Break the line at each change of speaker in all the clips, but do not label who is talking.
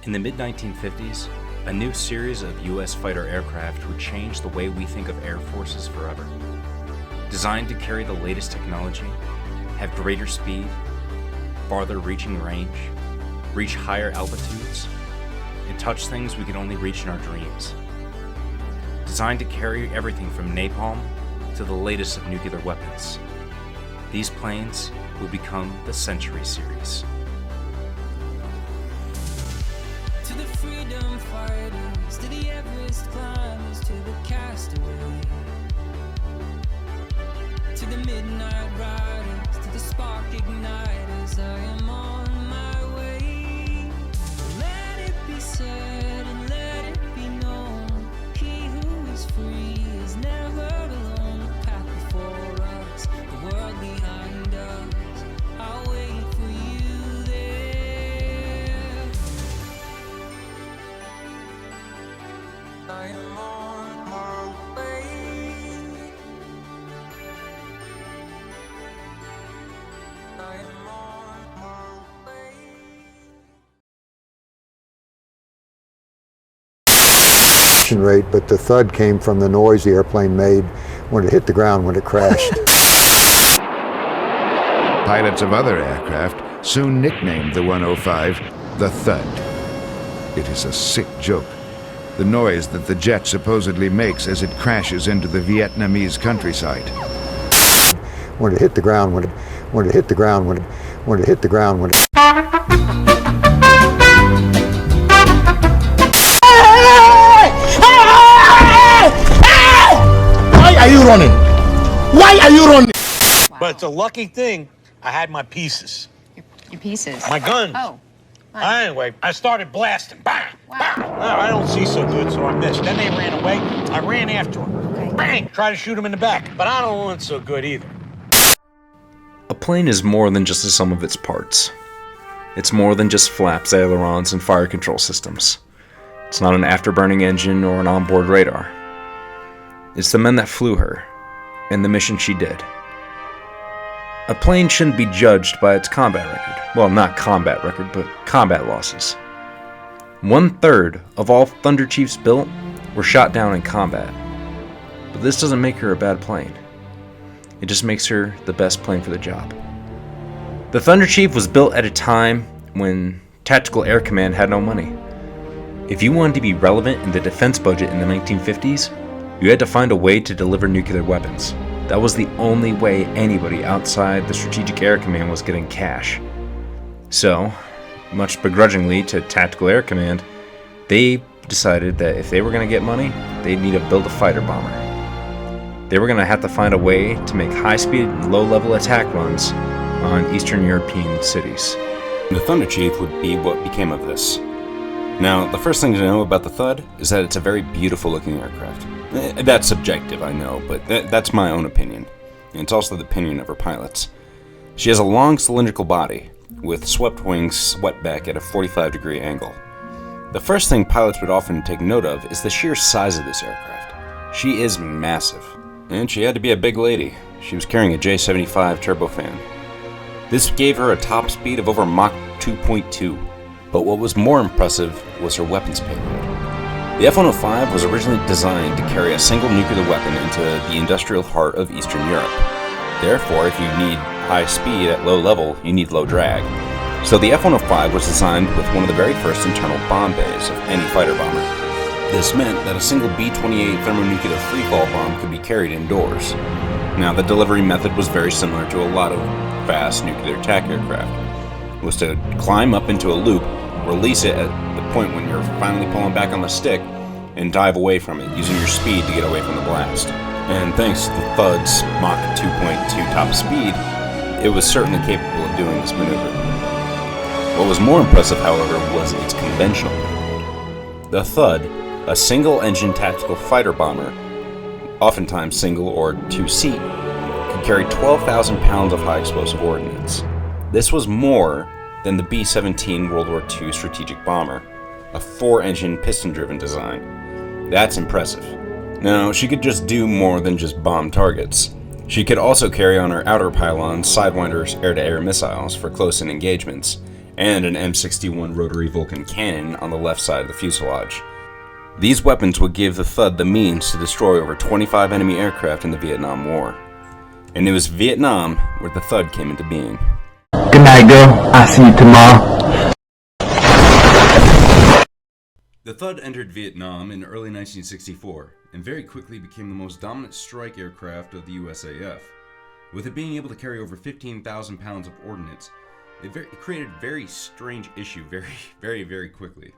In the mid-1950s, a new series of U.S. fighter aircraft would change the way we think of air forces forever. Designed to carry the latest technology, have greater speed, farther reaching range, reach higher altitudes, and touch things we could only reach in our dreams. Designed to carry everything from napalm to the latest of nuclear weapons. These planes will become the Century Series.
To the freedom fighters, to the Everest climbers, to the castaway, to the midnight riders, to the spark igniters, I am on my way. Let it be said and let it be known, he who is free is never alone. The path before us, the world behind us, I'll wait for you there. I am on my way. I am on my way.
Rate, but the thud came from the noise the airplane made when it hit the ground when it crashed.
Pilots of other aircraft soon nicknamed the 105 the Thud. It is a sick joke. The noise that the jet supposedly makes as it crashes into the Vietnamese countryside.
When it hit the ground, when it hit the ground, when it hit the ground, when it
Why are you running? Why are you running?
But it's a lucky thing I had my pieces.
Your pieces?
My guns.
Oh.
Anyway, I started blasting. Bang!
Wow.
Bang! No, I don't see so good, so I missed. Then they ran away. I ran after them.
Okay.
Bang! Tried to shoot them in the back. But I don't want so good either.
A plane is more than just the sum of its parts. It's more than just flaps, ailerons, and fire control systems. It's not an afterburning engine or an onboard radar. It's the men that flew her, and the mission she did. A plane shouldn't be judged by its combat record. Well, not combat record, but combat losses. 1/3 of all Thunder Chiefs built were shot down in combat. But this doesn't make her a bad plane. It just makes her the best plane for the job. The Thunder Chief was built at a time when Tactical Air Command had no money. If you wanted to be relevant in the defense budget in the 1950s, you had to find a way to deliver nuclear weapons. That was the only way anybody outside the Strategic Air Command was getting cash. So, much begrudgingly to Tactical Air Command, they decided that if they were going to get money, they'd need to build a fighter bomber. They were going to have to find a way to make high-speed, low-level attack runs on Eastern European cities.
The Thunder Chief would be what became of this. Now, the first thing to know about the Thud is that it's a very beautiful-looking aircraft. That's subjective, I know, but that's my own opinion. And it's also the opinion of her pilots. She has a long cylindrical body, with swept wings swept back at a 45-degree angle. The first thing pilots would often take note of is the sheer size of this aircraft. She is massive, and she had to be a big lady. She was carrying a J-75 turbofan. This gave her a top speed of over Mach 2.2, but what was more impressive was her weapons payload. The F-105 was originally designed to carry a single nuclear weapon into the industrial heart of Eastern Europe. Therefore, if you need high speed at low level, you need low drag. So the F-105 was designed with one of the very first internal bomb bays of any fighter bomber. This meant that a single B-28 thermonuclear freefall bomb could be carried indoors. Now, the delivery method was very similar to a lot of fast nuclear attack aircraft. It was to climb up into a loop, release it at the point when you're finally pulling back on the stick, and dive away from it, using your speed to get away from the blast. And thanks to the Thud's Mach 2.2 top speed, it was certainly capable of doing this maneuver. What was more impressive, however, was its conventional build. The Thud, a single-engine tactical fighter bomber, oftentimes single or two-seat, could carry 12,000 pounds of high-explosive ordnance. This was more than the B-17 World War II strategic bomber, a 4-engine piston-driven design. That's impressive. Now, she could just do more than just bomb targets. She could also carry on her outer pylons Sidewinder's air-to-air missiles for close-in engagements, and an M61 rotary Vulcan cannon on the left side of the fuselage. These weapons would give the Thud the means to destroy over 25 enemy aircraft in the Vietnam War. And it was Vietnam where the Thud came into being.
Good night, girl. I'll see you tomorrow.
The Thud entered Vietnam in early 1964 and very quickly became the most dominant strike aircraft of the USAF. With it being able to carry over 15,000 pounds of ordnance, it created a very strange issue very quickly.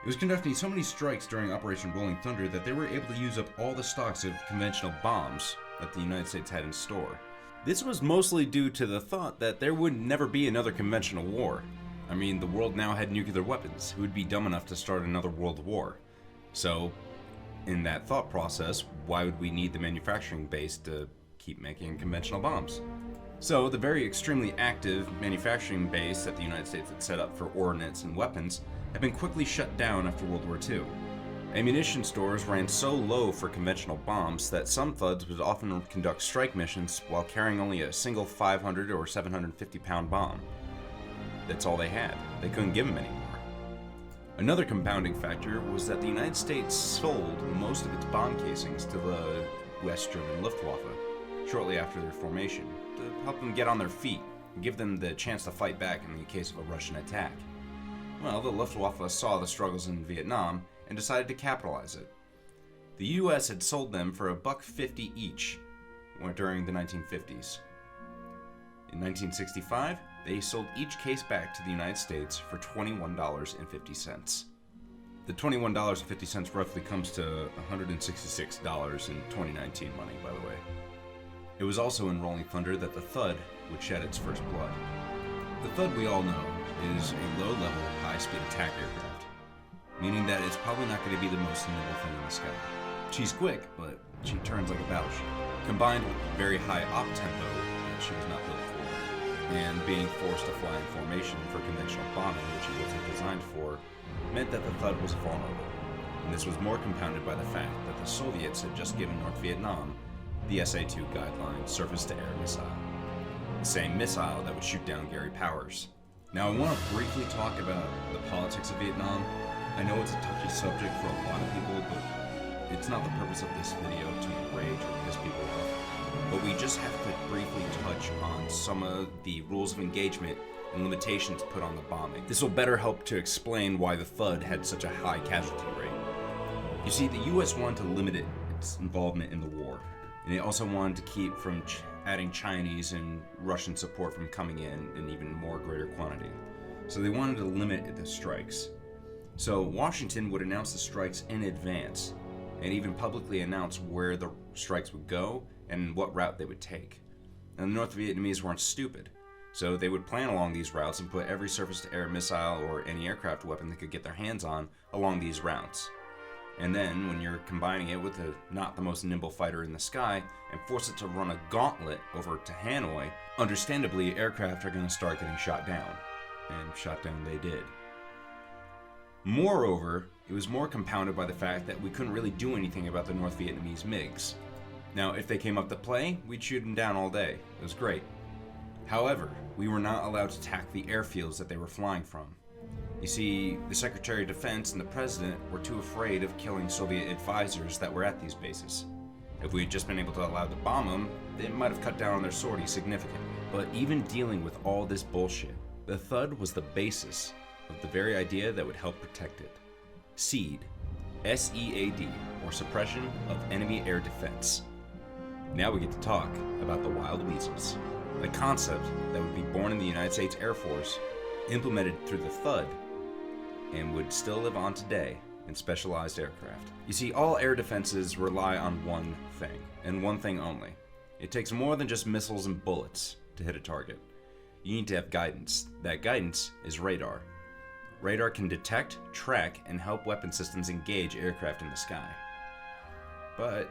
It was conducting so many strikes during Operation Rolling Thunder that they were able to use up all the stocks of conventional bombs that the United States had in store. This was mostly due to the thought that there would never be another conventional war. I mean, the world now had nuclear weapons. Who would be dumb enough to start another world war? So, in that thought process, why would we need the manufacturing base to keep making conventional bombs? So, the very extremely active manufacturing base that the United States had set up for ordnance and weapons had been quickly shut down after World War II. Ammunition stores ran so low for conventional bombs that some Thuds would often conduct strike missions while carrying only a single 500 or 750 pound bomb. That's all they had. They couldn't give them any more. Another compounding factor was that the United States sold most of its bomb casings to the West German Luftwaffe shortly after their formation to help them get on their feet and give them the chance to fight back in the case of a Russian attack. Well, the Luftwaffe saw the struggles in Vietnam and decided to capitalize it. The US had sold them for $1.50 each during the 1950s. In 1965, they sold each case back to the United States for $21.50. The $21.50 roughly comes to $166 in 2019 money, by the way. It was also in Rolling Thunder that the Thud would shed its first blood. The Thud, we all know, is a low-level, high-speed attack aircraft, meaning that it's probably not going to be the most nimble thing in the sky. She's quick, but she turns like a battleship. Combined with the very high op tempo that she was not built for, and being forced to fly in formation for conventional bombing, which it wasn't designed for, meant that the Thud was vulnerable. And this was more compounded by the fact that the Soviets had just given North Vietnam the SA-2 guideline surface-to-air missile. The same missile that would shoot down Gary Powers. Now I want to briefly talk about the politics of Vietnam. I know it's a touchy subject for a lot of people, but it's not the purpose of this video to enrage or piss people off. But we just have to briefly touch on some of the rules of engagement and limitations put on the bombing. This will better help to explain why the Thud had such a high casualty rate. You see, the US wanted to limit its involvement in the war, and it also wanted to keep from adding Chinese and Russian support from coming in even more greater quantity. So they wanted to limit the strikes. So Washington would announce the strikes in advance, and even publicly announce where the strikes would go and what route they would take. And the North Vietnamese weren't stupid, so they would plan along these routes and put every surface-to-air missile or any aircraft weapon they could get their hands on along these routes. And then, when you're combining it with not the most nimble fighter in the sky, and force it to run a gauntlet over to Hanoi, understandably, aircraft are going to start getting shot down. And shot down they did. Moreover, it was more compounded by the fact that we couldn't really do anything about the North Vietnamese MiGs. Now, if they came up to play, we'd shoot them down all day. It was great. However, we were not allowed to attack the airfields that they were flying from. You see, the Secretary of Defense and the President were too afraid of killing Soviet advisors that were at these bases. If we had just been able to allow to bomb them, they might have cut down on their sorties significantly. But even dealing with all this bullshit, the Thud was the basis of the very idea that would help protect it. SEAD, S-E-A-D, or Suppression of Enemy Air Defense. Now we get to talk about the Wild Weasels, a concept that would be born in the United States Air Force, implemented through the Thud, and would still live on today in specialized aircraft. You see, all air defenses rely on one thing, and one thing only. It takes more than just missiles and bullets to hit a target. You need to have guidance. That guidance is radar. Radar can detect, track, and help weapon systems engage aircraft in the sky. But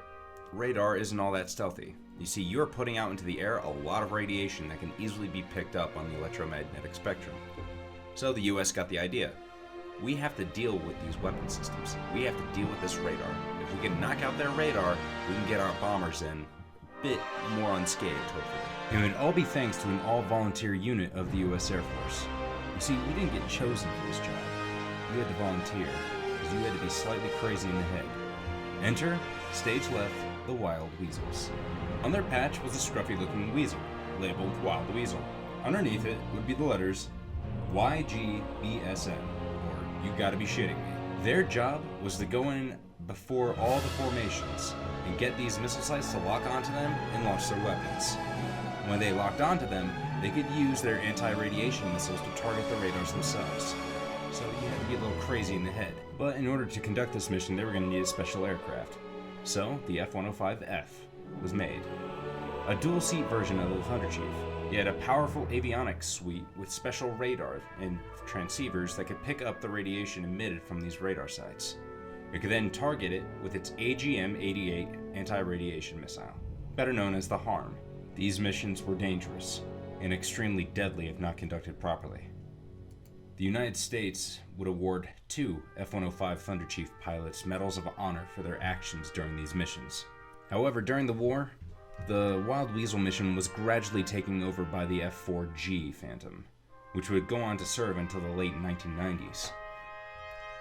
radar isn't all that stealthy. You see, you're putting out into the air a lot of radiation that can easily be picked up on the electromagnetic spectrum. So the US got the idea. We have to deal with these weapon systems. We have to deal with this radar. If we can knock out their radar, we can get our bombers in a bit more unscathed, hopefully. It would all be thanks to an all-volunteer unit of the US Air Force. You see, we didn't get chosen for this job. You had to volunteer, because you had to be slightly crazy in the head. Enter, stage left, the Wild Weasels. On their patch was a scruffy-looking weasel, labeled Wild Weasel. Underneath it would be the letters YGBSN, or You Gotta Be Shitting Me. Their job was to go in before all the formations and get these missile sites to lock onto them and launch their weapons. When they locked onto them, they could use their anti-radiation missiles to target the radars themselves. So you had to be a little crazy in the head. But in order to conduct this mission, they were going to need a special aircraft. So the F-105F was made. A dual-seat version of the Thunder Chief. It had a powerful avionics suite with special radar and transceivers that could pick up the radiation emitted from these radar sites. It could then target it with its AGM-88 anti-radiation missile, better known as the HARM. These missions were dangerous and extremely deadly if not conducted properly. The United States would award 2 F-105 Thunder Chief pilots Medals of Honor for their actions during these missions. However, during the war, the Wild Weasel mission was gradually taken over by the F-4G Phantom, which would go on to serve until the late 1990s.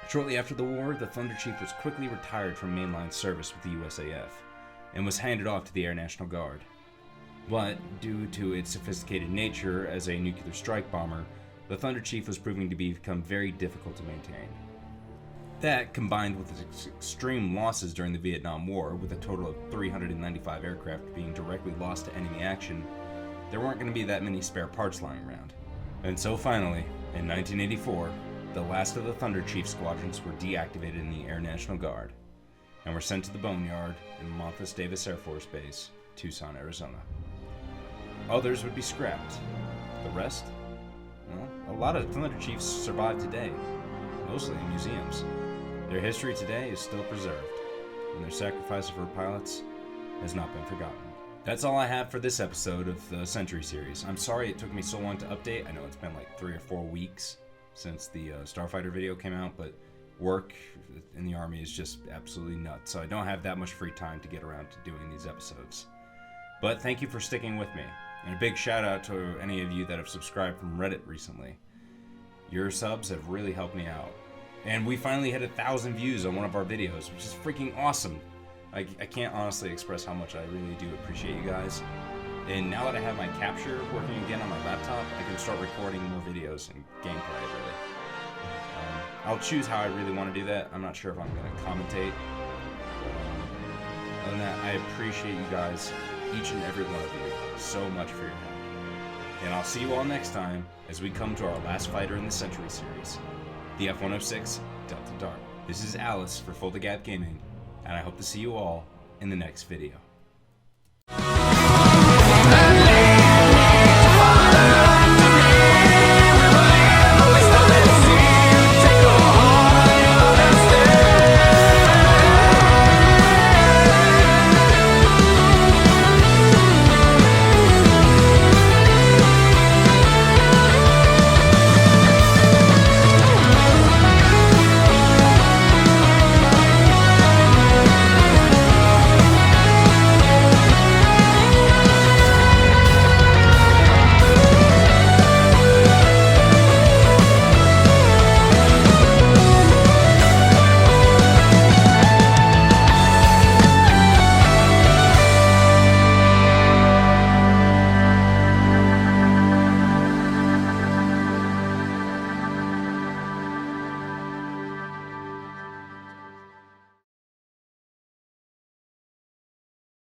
Shortly after the war, the Thunder Chief was quickly retired from mainline service with the USAF and was handed off to the Air National Guard. But due to its sophisticated nature as a nuclear strike bomber, the Thunder Chief was proving to become very difficult to maintain. That, combined with its extreme losses during the Vietnam War, with a total of 395 aircraft being directly lost to enemy action, there weren't going to be that many spare parts lying around. And so finally, in 1984, the last of the Thunder Chief squadrons were deactivated in the Air National Guard and were sent to the Boneyard in Montes Davis Air Force Base, Tucson, Arizona. Others would be scrapped. The rest? Well, a lot of Thunder Chiefs survive today, mostly in museums. Their history today is still preserved, and their sacrifice for pilots has not been forgotten. That's all I have for this episode of the Century series. I'm sorry it took me so long to update. I know it's been like 3 or 4 weeks since the Starfighter video came out, but work in the Army is just absolutely nuts, so I don't have that much free time to get around to doing these episodes. But thank you for sticking with me, and a big shout out to any of you that have subscribed from Reddit recently. Your subs have really helped me out. And we finally hit 1,000 views on one of our videos, which is freaking awesome. I can't honestly express how much I really do appreciate you guys. And now that I have my capture working again on my laptop, I can start recording more videos and gameplay, really. I'll choose how I really want to do that. I'm not sure if I'm going to commentate. Other than that, I appreciate you guys, each and every one of you, so much for your help. And I'll see you all next time as we come to our last fighter in the Century series, the F-106 Delta Dart. This is Alice for Full to Gap Gaming, and I hope to see you all in the next video.